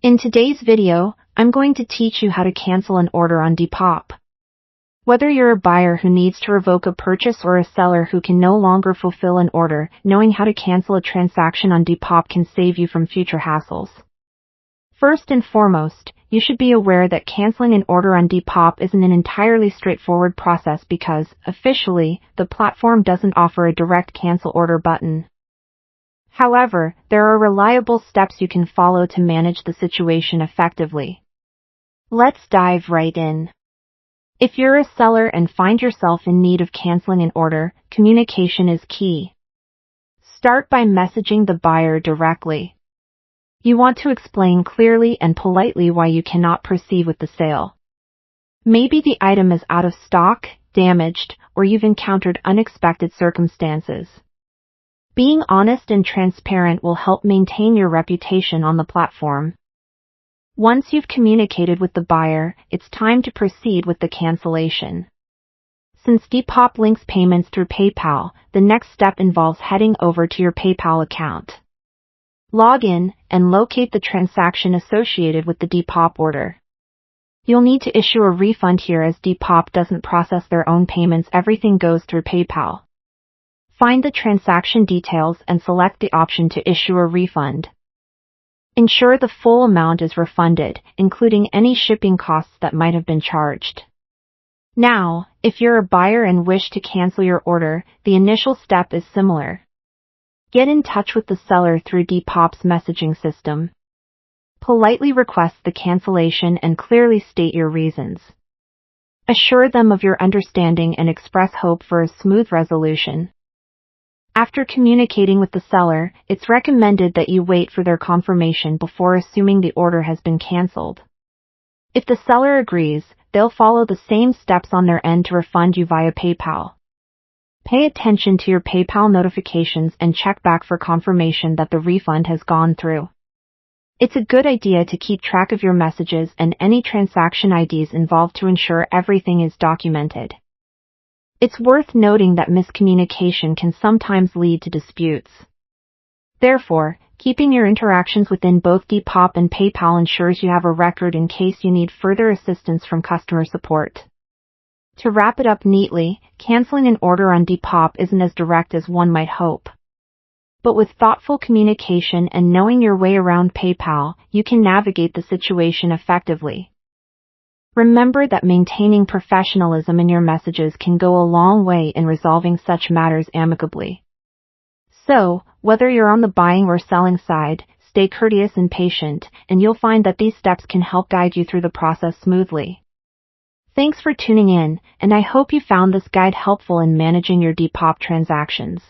In today's video, I'm going to teach you how to cancel an order on Depop. Whether you're a buyer who needs to revoke a purchase or a seller who can no longer fulfill an order, knowing how to cancel a transaction on Depop can save you from future hassles. First and foremost, you should be aware that canceling an order on Depop isn't an entirely straightforward process because, officially, the platform doesn't offer a direct cancel order button. However, there are reliable steps you can follow to manage the situation effectively. Let's dive right in. If you're a seller and find yourself in need of canceling an order, communication is key. Start by messaging the buyer directly. You want to explain clearly and politely why you cannot proceed with the sale. Maybe the item is out of stock, damaged, or you've encountered unexpected circumstances. Being honest and transparent will help maintain your reputation on the platform. Once you've communicated with the buyer, it's time to proceed with the cancellation. Since Depop links payments through PayPal, the next step involves heading over to your PayPal account. Log in and locate the transaction associated with the Depop order. You'll need to issue a refund here as Depop doesn't process their own payments, everything goes through PayPal. Find the transaction details and select the option to issue a refund. Ensure the full amount is refunded, including any shipping costs that might have been charged. Now, if you're a buyer and wish to cancel your order, the initial step is similar. Get in touch with the seller through Depop's messaging system. Politely request the cancellation and clearly state your reasons. Assure them of your understanding and express hope for a smooth resolution. After communicating with the seller, it's recommended that you wait for their confirmation before assuming the order has been canceled. If the seller agrees, they'll follow the same steps on their end to refund you via PayPal. Pay attention to your PayPal notifications and check back for confirmation that the refund has gone through. It's a good idea to keep track of your messages and any transaction IDs involved to ensure everything is documented. It's worth noting that miscommunication can sometimes lead to disputes. Therefore, keeping your interactions within both Depop and PayPal ensures you have a record in case you need further assistance from customer support. To wrap it up neatly, canceling an order on Depop isn't as direct as one might hope. But with thoughtful communication and knowing your way around PayPal, you can navigate the situation effectively. Remember that maintaining professionalism in your messages can go a long way in resolving such matters amicably. So, whether you're on the buying or selling side, stay courteous and patient, and you'll find that these steps can help guide you through the process smoothly. Thanks for tuning in, and I hope you found this guide helpful in managing your Depop transactions.